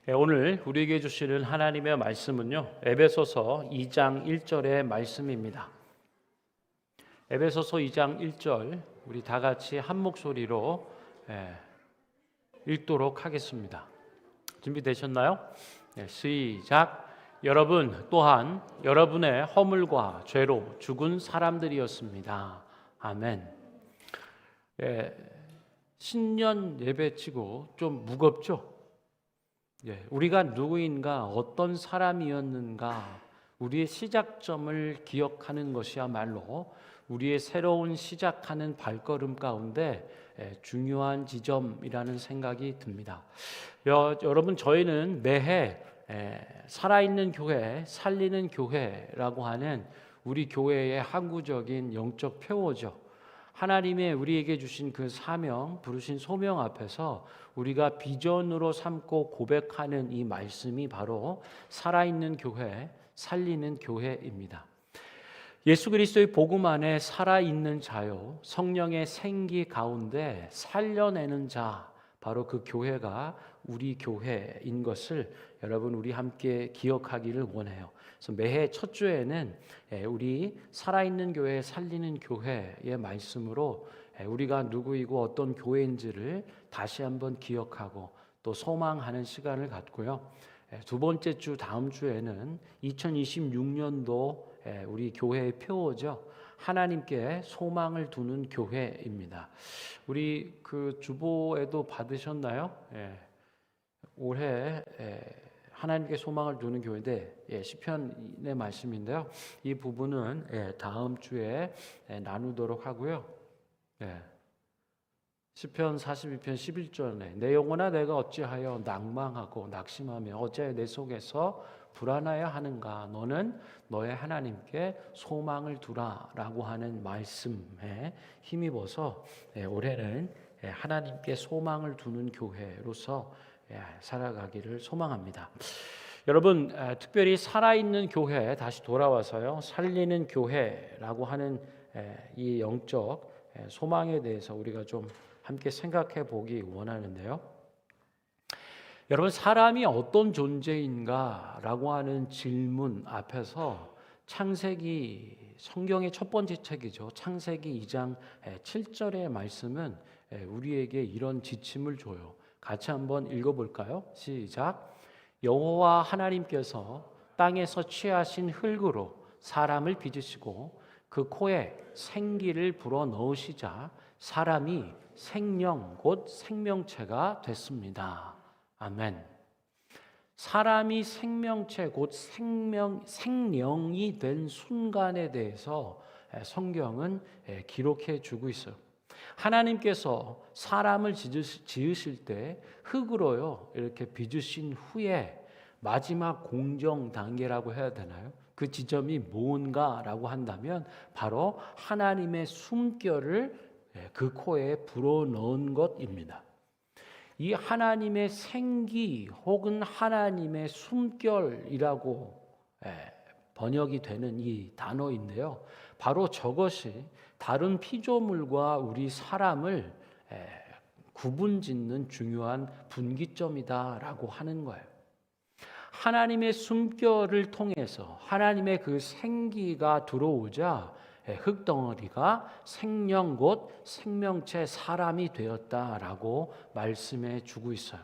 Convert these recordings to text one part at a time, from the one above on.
오늘 우리에게 주시는 하나님의 말씀은요, 에베소서 2장 1절의 말씀입니다. 에베소서 2장 1절 우리 다 같이 한 목소리로 읽도록 하겠습니다. 준비되셨나요? 시작. 여러분 또한 여러분의 허물과 죄로 죽은 사람들이었습니다. 아멘. 신년 예배치고 좀 무겁죠? 우리가 누구인가, 어떤 사람이었는가, 우리의 시작점을 기억하는 것이야말로 우리의 새로운 시작하는 발걸음 가운데 중요한 지점이라는 생각이 듭니다. 여러분, 저희는 매해 살아있는 교회, 살리는 교회라고 하는 우리 교회의 항구적인 영적 표어죠. 하나님의 우리에게 주신 그 사명, 부르신 소명 앞에서 우리가 비전으로 삼고 고백하는 이 말씀이 바로 살아있는 교회, 살리는 교회입니다. 예수 그리스도의 복음 안에 살아있는 자요, 성령의 생기 가운데 살려내는 자, 바로 그 교회가 우리 교회인 것을 여러분 우리 함께 기억하기를 원해요. 그래서 매해 첫 주에는 우리 살아있는 교회, 살리는 교회의 말씀으로 우리가 누구이고 어떤 교회인지를 다시 한번 기억하고 또 소망하는 시간을 갖고요. 두 번째 주 다음 주에는 2026년도 우리 교회의 표어죠. 하나님께 소망을 두는 교회입니다. 우리 그 주보에도 받으셨나요? 올해 하나님께 소망을 두는 교회인데 시편의 말씀인데요. 이 부분은 다음 주에 나누도록 하고요. 시편 42편 11절에 내 영혼아 내가 어찌하여 낭망하고 낙심하며 어찌하여 내 속에서 불안하여 하는가, 너는 너의 하나님께 소망을 두라라고 하는 말씀에 힘입어서 올해는 하나님께 소망을 두는 교회로서 살아가기를 소망합니다. 여러분, 특별히 살아있는 교회 다시 돌아와서요, 살리는 교회라고 하는 이 영적 소망에 대해서 우리가 좀 함께 생각해 보기 원하는데요. 여러분, 사람이 어떤 존재인가라고 하는 질문 앞에서 창세기, 성경의 첫 번째 책이죠. 창세기 2장 7절의 말씀은 우리에게 이런 지침을 줘요. 같이 한번 읽어볼까요? 시작. 여호와 하나님께서 땅에서 취하신 흙으로 사람을 빚으시고 그 코에 생기를 불어 넣으시자 사람이 생명 곧 생명체가 됐습니다. 아멘. 사람이 생명체 곧 생령이 된 순간에 대해서 성경은 기록해 주고 있어요. 하나님께서 사람을 지으실 때 흙으로요 이렇게 빚으신 후에 마지막 공정 단계라고 해야 되나요? 그 지점이 뭔가라고 한다면 바로 하나님의 숨결을 그 코에 불어넣은 것입니다. 이 하나님의 생기 혹은 하나님의 숨결이라고 번역이 되는 이 단어인데요. 바로 저것이 다른 피조물과 우리 사람을 구분짓는 중요한 분기점이다라고 하는 거예요. 하나님의 숨결을 통해서 하나님의 그 생기가 들어오자 흙덩어리가 생명 곧 생명체 사람이 되었다라고 말씀해 주고 있어요.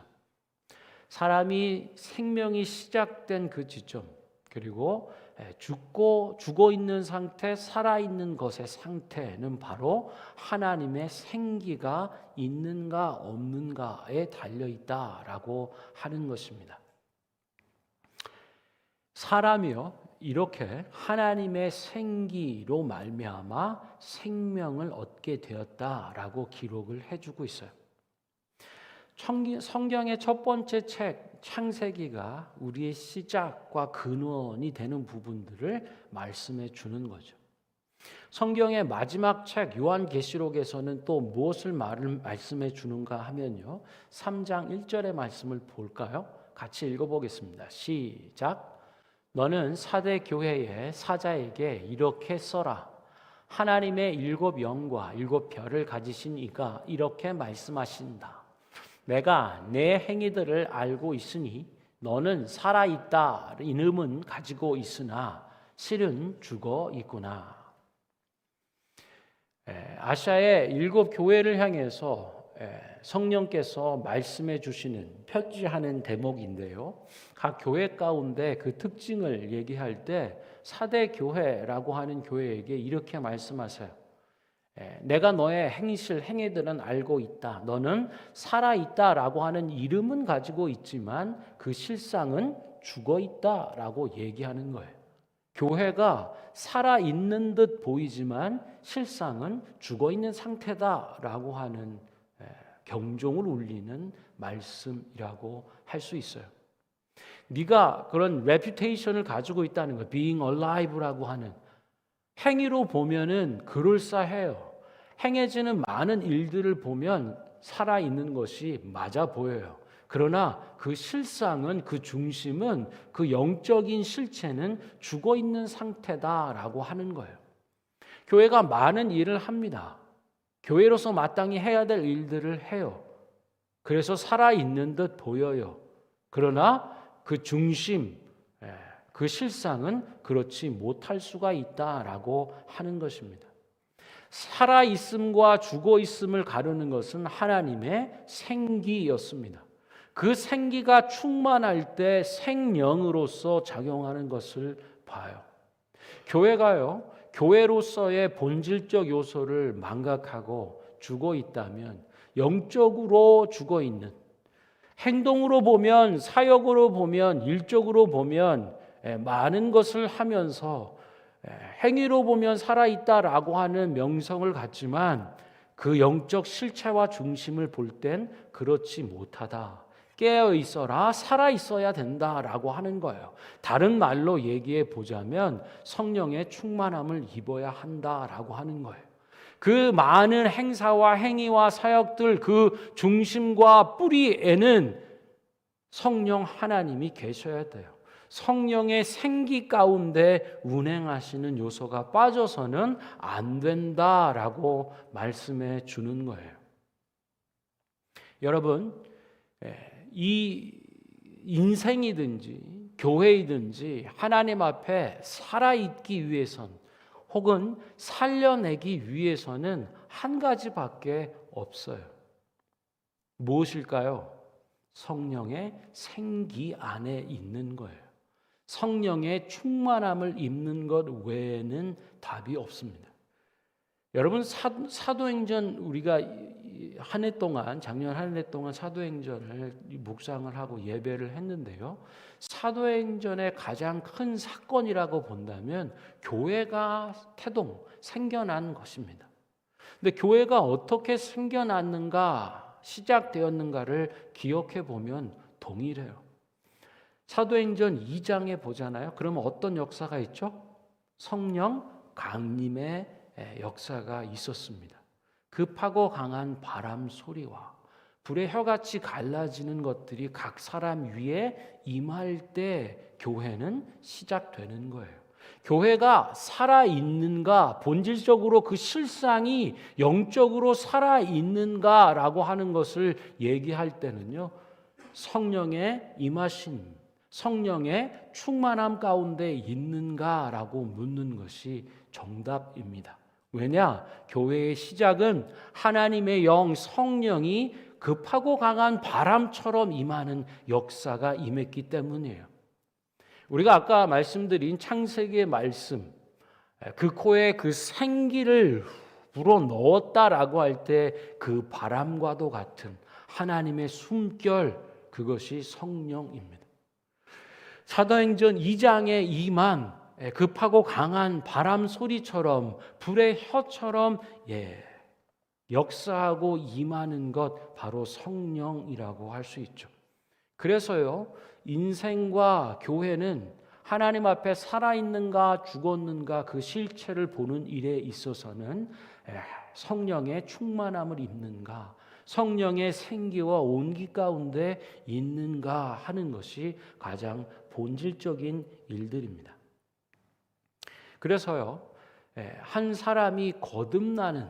사람이 생명이 시작된 그 지점, 그리고 죽어 있는 상태, 살아 있는 것의 상태는 바로 하나님의 생기가 있는가 없는가에 달려 있다라고 하는 것입니다. 사람이요 이렇게 하나님의 생기로 말미암아 생명을 얻게 되었다라고 기록을 해주고 있어요. 성경의 첫 번째 책 창세기가 우리의 시작과 근원이 되는 부분들을 말씀해 주는 거죠. 성경의 마지막 책 요한계시록에서는 또 무엇을 말씀해 주는가 하면요, 3장 1절의 말씀을 볼까요? 같이 읽어보겠습니다. 시작. 너는 사대 교회의 사자에게 이렇게 써라. 하나님의 7 영과 7 별을 가지신 이가 이렇게 말씀하신다. 내가 내 행위들을 알고 있으니 너는 살아있다 이름은 가지고 있으나 실은 죽어 있구나. 아시아의 7 교회를 향해서 성령께서 말씀해 주시는 편지하는 대목인데요. 각 교회 가운데 그 특징을 얘기할 때 사대 교회라고 하는 교회에게 이렇게 말씀하세요. 내가 너의 행실들은 알고 있다. 너는 살아있다라고 하는 이름은 가지고 있지만 그 실상은 죽어 있다라고 얘기하는 거예요. 교회가 살아있는 듯 보이지만 실상은 죽어 있는 상태다라고 하는 경종을 울리는 말씀이라고 할 수 있어요. 네가 그런 레퓨테이션을 가지고 있다는 거, being alive라고 하는 행위로 보면은 그럴싸해요. 행해지는 많은 일들을 보면 살아있는 것이 맞아 보여요. 그러나 그 실상은, 그 중심은, 그 영적인 실체는 죽어 있는 상태다라고 하는 거예요. 교회가 많은 일을 합니다. 교회로서 마땅히 해야 될 일들을 해요. 그래서 살아있는 듯 보여요. 그러나 그 중심, 그 실상은 그렇지 못할 수가 있다라고 하는 것입니다. 살아있음과 죽어있음을 가르는 것은 하나님의 생기였습니다. 그 생기가 충만할 때 생명으로서 작용하는 것을 봐요. 교회가요, 교회로서의 본질적 요소를 망각하고 죽어 있다면 영적으로 죽어 있는, 행동으로 보면, 사역으로 보면, 일적으로 보면 많은 것을 하면서 행위로 보면 살아있다라고 하는 명성을 갖지만 그 영적 실체와 중심을 볼 땐 그렇지 못하다. 깨어 있어라, 살아 있어야 된다라고 하는 거예요. 다른 말로 얘기해 보자면 성령의 충만함을 입어야 한다라고 하는 거예요. 그 많은 행사와 행위와 사역들 그 중심과 뿌리에는 성령 하나님이 계셔야 돼요. 성령의 생기 가운데 운행하시는 요소가 빠져서는 안 된다라고 말씀해 주는 거예요. 여러분, 이 인생이든지 교회이든지 하나님 앞에 살아있기 위해선, 혹은 살려내기 위해서는 한 가지밖에 없어요. 무엇일까요? 성령의 생기 안에 있는 거예요. 성령의 충만함을 입는 것 외에는 답이 없습니다. 여러분, 사도행전 우리가 한 해 동안, 작년 한 해 동안 사도행전을 묵상을 하고 예배를 했는데요. 사도행전의 가장 큰 사건이라고 본다면 교회가 생겨난 것입니다. 근데 교회가 어떻게 생겨났는가, 시작되었는가를 기억해 보면 동일해요. 사도행전 2장에 보잖아요. 그러면 어떤 역사가 있죠? 성령 강림의 역사가 있었습니다. 급하고 강한 바람 소리와 불의 혀같이 갈라지는 것들이 각 사람 위에 임할 때 교회는 시작되는 거예요. 교회가 살아있는가, 본질적으로 그 실상이 영적으로 살아있는가라고 하는 것을 얘기할 때는요, 성령의 임하심, 성령의 충만함 가운데 있는가라고 묻는 것이 정답입니다. 왜냐? 교회의 시작은 하나님의 영 성령이 급하고 강한 바람처럼 임하는 역사가 임했기 때문이에요. 우리가 아까 말씀드린 창세기의 말씀, 그 코에 그 생기를 불어넣었다라고 할 때 그 바람과도 같은 하나님의 숨결, 그것이 성령입니다. 사도행전 2장에 임한 급하고 강한 바람 소리처럼 불의 혀처럼 역사하고 임하는 것, 바로 성령이라고 할 수 있죠. 그래서요, 인생과 교회는 하나님 앞에 살아있는가 죽었는가 그 실체를 보는 일에 있어서는 성령의 충만함을 입는가, 성령의 생기와 온기 가운데 있는가 하는 것이 가장 본질적인 일들입니다. 그래서요, 한 사람이 거듭나는,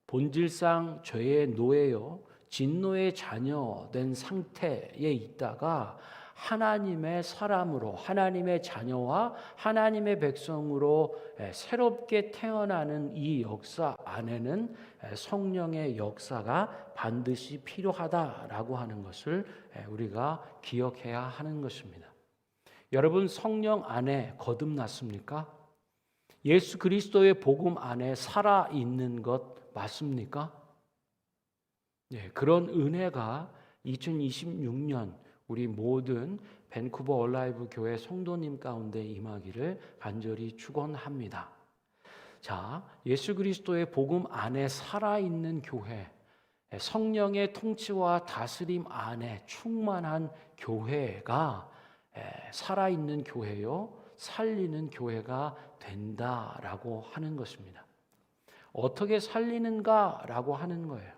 본질상 죄의 노예요, 진노의 자녀된 상태에 있다가 하나님의 사람으로, 하나님의 자녀와 하나님의 백성으로 새롭게 태어나는 이 역사 안에는 성령의 역사가 반드시 필요하다라고 하는 것을 우리가 기억해야 하는 것입니다. 여러분, 성령 안에 거듭났습니까? 예수 그리스도의 복음 안에 살아있는 것 맞습니까? 그런 은혜가 2026년 우리 모든 밴쿠버 얼라이브 교회 성도님 가운데 임하기를 간절히 축원합니다. 자, 예수 그리스도의 복음 안에 살아있는 교회, 성령의 통치와 다스림 안에 충만한 교회가 살아있는 교회요, 살리는 교회가 된다라고 하는 것입니다. 어떻게 살리는가라고 하는 거예요.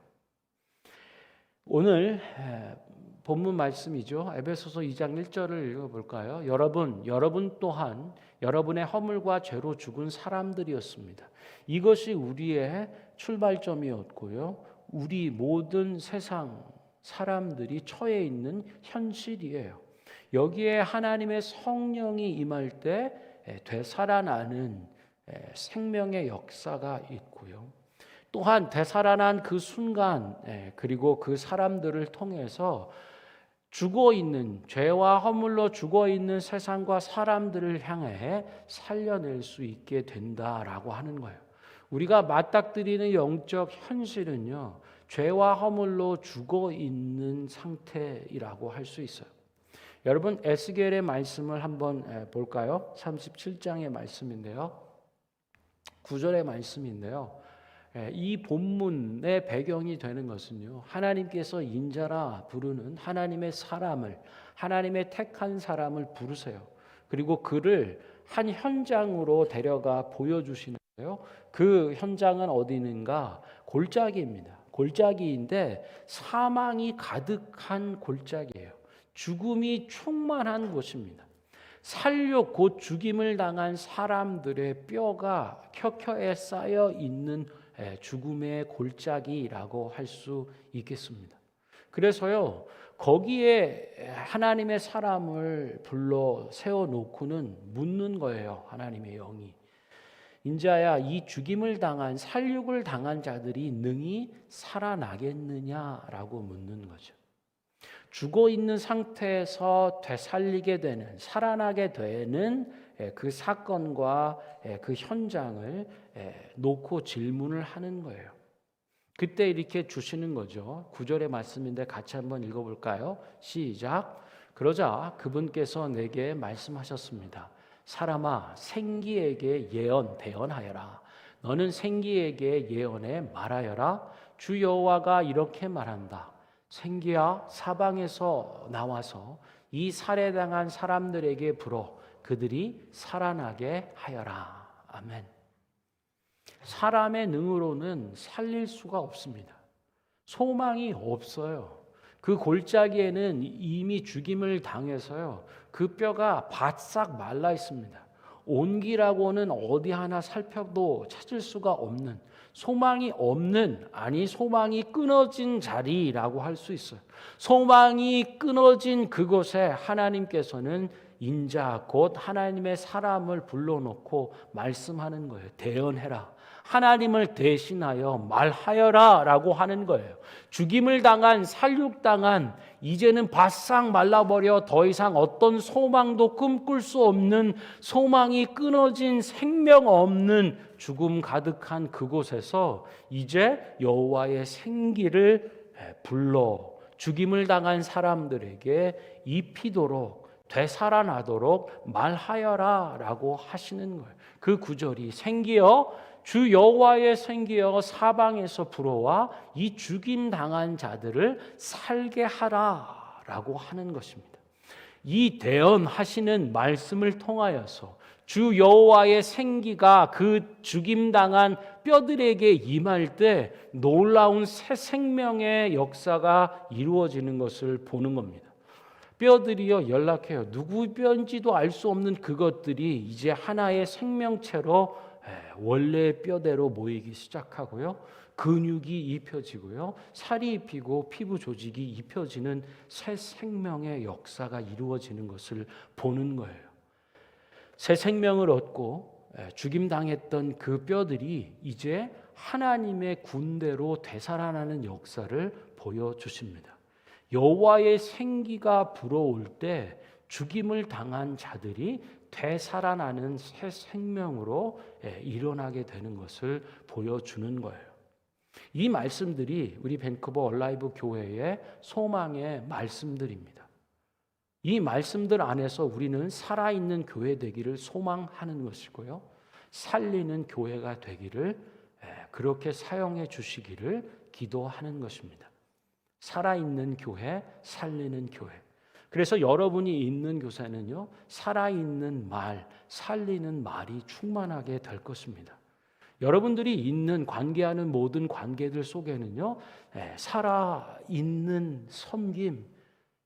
오늘 본문 말씀이죠. 에베소서 2장 1절을 읽어볼까요? 여러분 또한 여러분의 허물과 죄로 죽은 사람들이었습니다. 이것이 우리의 출발점이었고요. 우리 모든 세상 사람들이 처해 있는 현실이에요. 여기에 하나님의 성령이 임할 때 되살아나는 생명의 역사가 있고요. 또한 되살아난 그 순간 그리고 그 사람들을 통해서 죽어있는, 죄와 허물로 죽어있는 세상과 사람들을 향해 살려낼 수 있게 된다라고 하는 거예요. 우리가 맞닥뜨리는 영적 현실은요, 죄와 허물로 죽어있는 상태이라고 할 수 있어요. 여러분, 에스겔의 말씀을 한번 볼까요? 37장의 말씀인데요, 9절의 말씀인데요, 이 본문의 배경이 되는 것은요, 하나님께서 인자라 부르는 하나님의 사람을, 하나님의 택한 사람을 부르세요. 그리고 그를 한 현장으로 데려가 보여주시는데요, 그 현장은 어디는가? 골짜기입니다. 골짜기인데 사망이 가득한 골짜기예요. 죽음이 충만한 곳입니다. 살육, 곧 죽임을 당한 사람들의 뼈가 켜켜에 쌓여 있는 죽음의 골짜기라고 할 수 있겠습니다. 그래서요, 거기에 하나님의 사람을 불러 세워놓고는 묻는 거예요. 하나님의 영이. 인자야, 이 죽임을 당한, 살육을 당한 자들이 능히 살아나겠느냐라고 묻는 거죠. 죽어 있는 상태에서 되살리게 되는, 살아나게 되는 그 사건과 그 현장을 놓고 질문을 하는 거예요. 그때 이렇게 주시는 거죠. 9절의 말씀인데 같이 한번 읽어볼까요? 시작. 그러자 그분께서 내게 말씀하셨습니다. 사람아, 생기에게 대언하여라. 너는 생기에게 예언해 말하여라. 주 여호와가 이렇게 말한다. 생기야, 사방에서 나와서 이 살해당한 사람들에게 불어 그들이 살아나게 하여라. 아멘. 사람의 능으로는 살릴 수가 없습니다. 소망이 없어요. 그 골짜기에는 이미 죽임을 당해서요, 그 뼈가 바싹 말라 있습니다. 온기라고는 어디 하나 살펴도 찾을 수가 없는, 소망이 없는, 아니 소망이 끊어진 자리라고 할 수 있어요. 소망이 끊어진 그곳에 하나님께서는 인자 곧 하나님의 사람을 불러놓고 말씀하는 거예요. 대언해라. 하나님을 대신하여 말하여라 라고 하는 거예요. 죽임을 당한, 살육당한, 이제는 바싹 말라버려 더 이상 어떤 소망도 꿈꿀 수 없는, 소망이 끊어진, 생명 없는 죽음 가득한 그곳에서 이제 여호와의 생기를 불러 죽임을 당한 사람들에게 입히도록, 되살아나도록 말하여라 라고 하시는 거예요. 그 구절이 생기여, 주 여호와의 생기여 사방에서 불어와 이 죽임 당한 자들을 살게 하라라고 하는 것입니다. 이 대언하시는 말씀을 통하여서 주 여호와의 생기가 그 죽임 당한 뼈들에게 임할 때 놀라운 새 생명의 역사가 이루어지는 것을 보는 겁니다. 뼈들이요 연락해요. 누구 뼈인지도 알 수 없는 그것들이 이제 하나의 생명체로 원래 뼈대로 모이기 시작하고요. 근육이 입혀지고요, 살이 입히고 피부 조직이 입혀지는 새 생명의 역사가 이루어지는 것을 보는 거예요. 새 생명을 얻고 죽임당했던 그 뼈들이 이제 하나님의 군대로 되살아나는 역사를 보여주십니다. 여호와의 생기가 불어올 때 죽임을 당한 자들이 되살아나는 새 생명으로 일어나게 되는 것을 보여주는 거예요. 이 말씀들이 우리 밴쿠버 얼라이브 교회의 소망의 말씀들입니다. 이 말씀들 안에서 우리는 살아있는 교회 되기를 소망하는 것이고요, 살리는 교회가 되기를 그렇게 사용해 주시기를 기도하는 것입니다. 살아있는 교회, 살리는 교회. 그래서 여러분이 있는 교회는요, 살아있는 말, 살리는 말이 충만하게 될 것입니다. 여러분들이 있는 관계하는 모든 관계들 속에는요, 살아있는 섬김,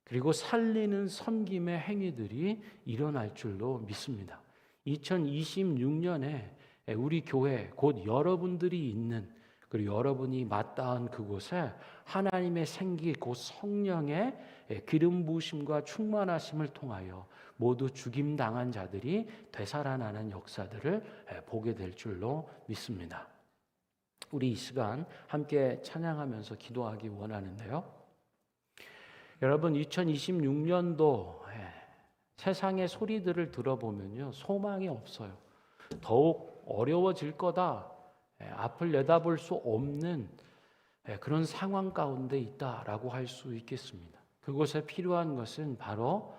그리고 살리는 섬김의 행위들이 일어날 줄로 믿습니다. 2026년에 우리 교회, 곧 여러분들이 있는, 그리고 여러분이 마땅한 그곳에 하나님의 생기, 곧 성령의 기름 부으심과 충만하심을 통하여 모두 죽임당한 자들이 되살아나는 역사들을 보게 될 줄로 믿습니다. 우리 이 시간 함께 찬양하면서 기도하기 원하는데요, 여러분 2026년도 세상의 소리들을 들어보면요, 소망이 없어요. 더욱 어려워질 거다, 앞을 내다볼 수 없는 그런 상황 가운데 있다라고 할 수 있겠습니다. 그곳에 필요한 것은 바로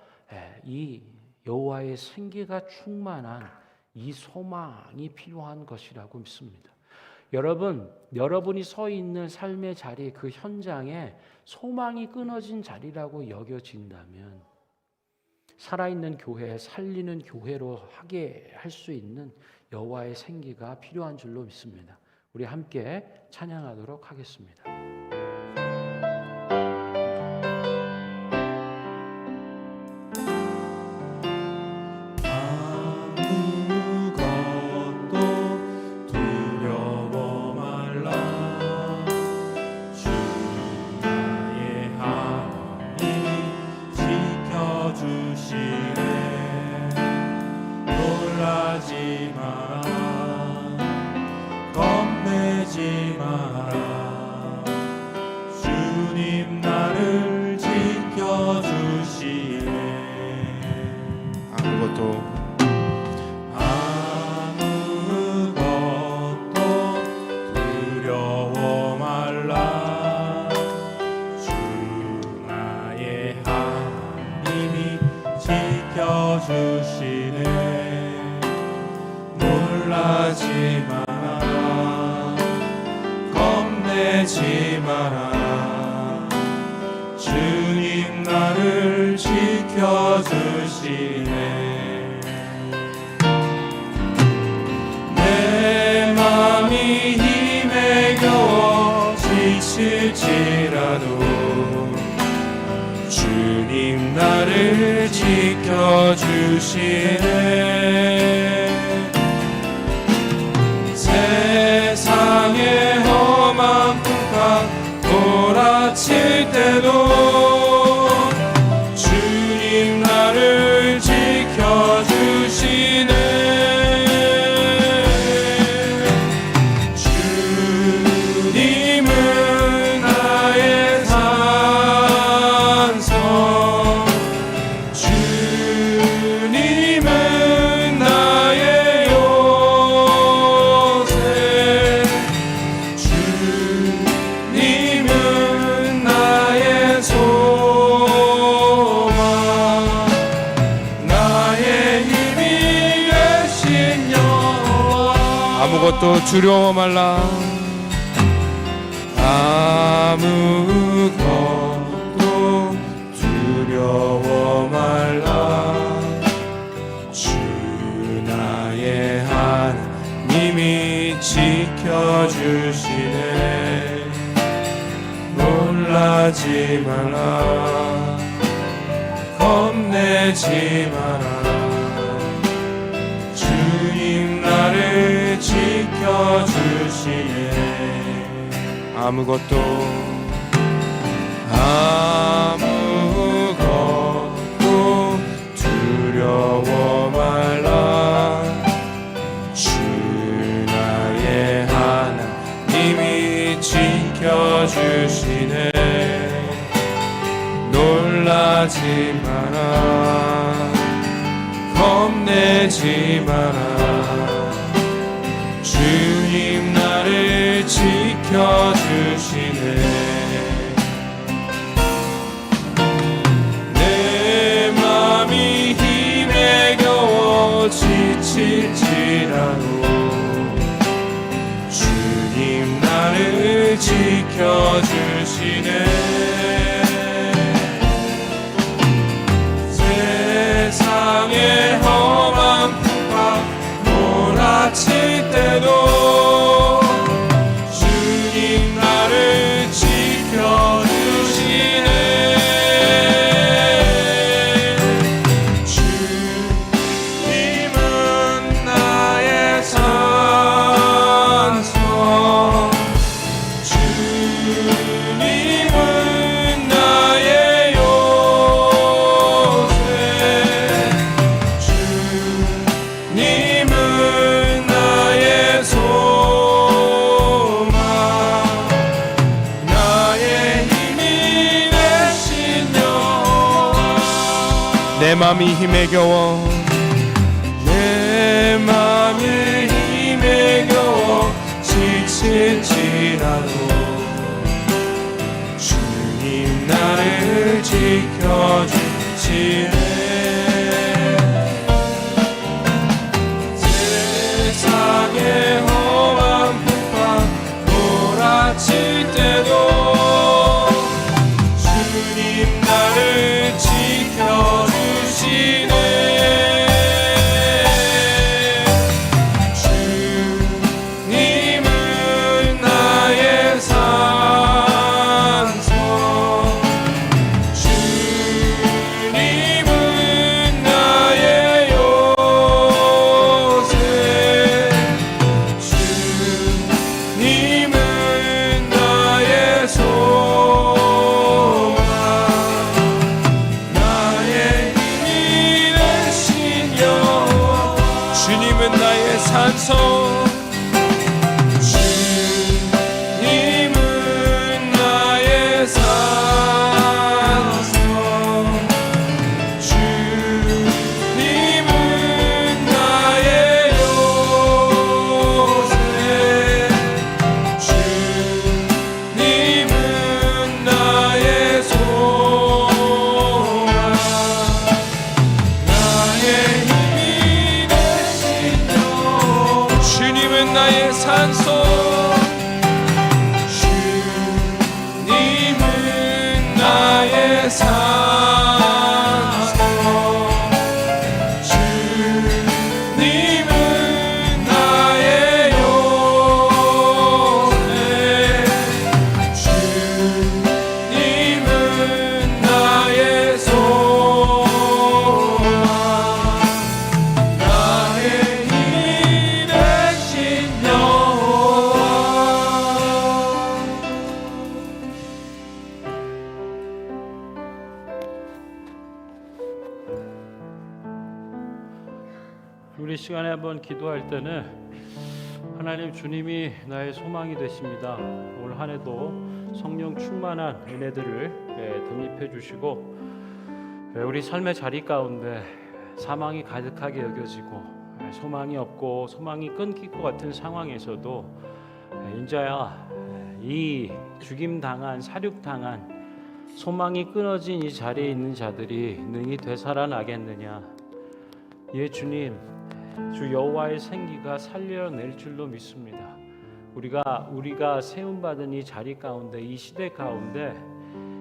이 여호와의 생기가 충만한 이 소망이 필요한 것이라고 믿습니다. 여러분이 서 있는 삶의 자리, 그 현장에 소망이 끊어진 자리라고 여겨진다면 살아있는 교회, 살리는 교회로 하게 할 수 있는 여호와의 생기가 필요한 줄로 믿습니다. 우리 함께 찬양하도록 하겠습니다. 놀라지 마라, 겁내지 마라. 주님 나를 지켜주시네. 내 맘이 힘에 겨워 지칠지라도 주님 나를 지켜주시네. 세상의 험한 풍파 몰아칠 때도 주님 나를 지켜주시네. 주님은 나의 산성, 주님은 나의 요새, 주님은 나의 소망, 나의 힘이 되신 여호와. 아무것도 두려워 말라, 아무것도 두려워 말라. 주 나의 하나님이 지켜주시네. 놀라지 마라, 겁내지 마라. 주님 나를 지켜주시네. 아무것도 두려워 말라. 주 나의 하나님이 지켜주시네. 놀라지 마라. 겁내지 마라. 주님 나를 지켜주시네. 내 맘이 힘에 겨워 지칠지라도 주님 나를 지켜주시네. 세상의 험한 풍파 몰아칠 때도 주님 나를 지켜주시네. 주님은 나의 산성, 주님은 나의 요새, 주님은 나의 소망, 나의 힘이 되신 여호와. 내 맘이 힘에 겨워, 내 맘이 힘에 겨워 지칠지라도 주님 나를 지켜주시네. 세상의 험한 풍파 몰아칠 때도 주님 나를 지켜주시네. 주님은 나의 산성, 주님은 나의 요새, 주님은 나의 소망, 나의 힘이 되신 여호와. 주님은 나의 산성, 주님은 나의 산성, 주님은 나의 요새, 주님은 나의 소망, 나의 힘이 되신 여호와. 주님은 나의 산소, 주님은 나의 산소, 주님은 나의 요새, 주님은 나의 소망, 나의 힘이 되신 여호와. 우리 시간에 한번 기도할 때는 하나님 주님이 나의 소망이 되십니다. 올 한 해도 성령 충만한 은혜들을 덧입혀 주시고 우리 삶의 자리 가운데 사망이 가득하게 여겨지고 소망이 없고 소망이 끊길 것 같은 상황에서도 인자야 이 죽임당한 사륙당한 소망이 끊어진 이 자리에 있는 자들이 능히 되살아나겠느냐. 예 주님, 주 여호와의 생기가 살려낼 줄로 믿습니다. 우리가 세움받은 이 자리 가운데, 이 시대 가운데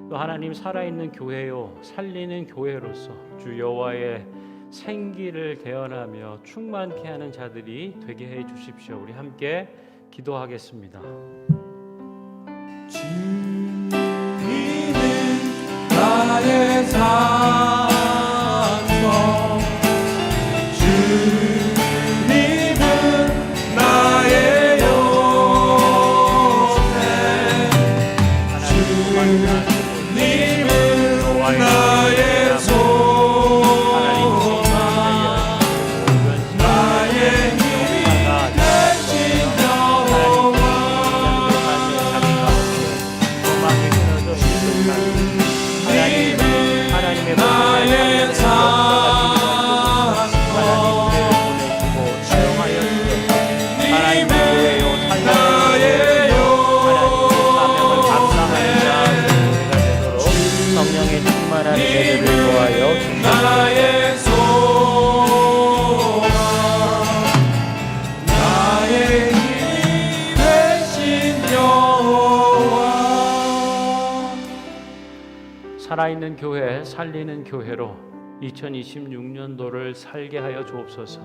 또 하나님 살아있는 교회요 살리는 교회로서 주 여호와의 생기를 대언하며 충만케 하는 자들이 되게 해 주십시오. 우리 함께 기도하겠습니다. 주님은 나의 산성, 주님은 나의 요새, 살아있는 교회, 살리는 교회로 2026년도를 살게 하여 주옵소서.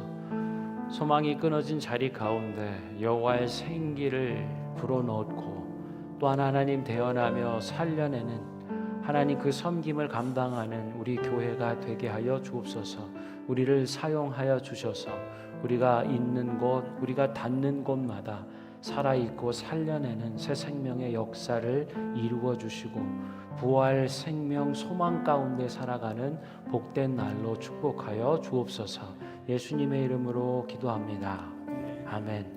소망이 끊어진 자리 가운데 여호와의 생기를 불어넣고 또한 하나님 대언하며 살려내는 하나님 그 섬김을 감당하는 우리 교회가 되게 하여 주옵소서. 우리를 사용하여 주셔서 우리가 있는 곳, 우리가 닿는 곳마다 살아있고 살려내는 새 생명의 역사를 이루어 주시고 부활 생명 소망 가운데 살아가는 복된 날로 축복하여 주옵소서. 예수님의 이름으로 기도합니다. 아멘.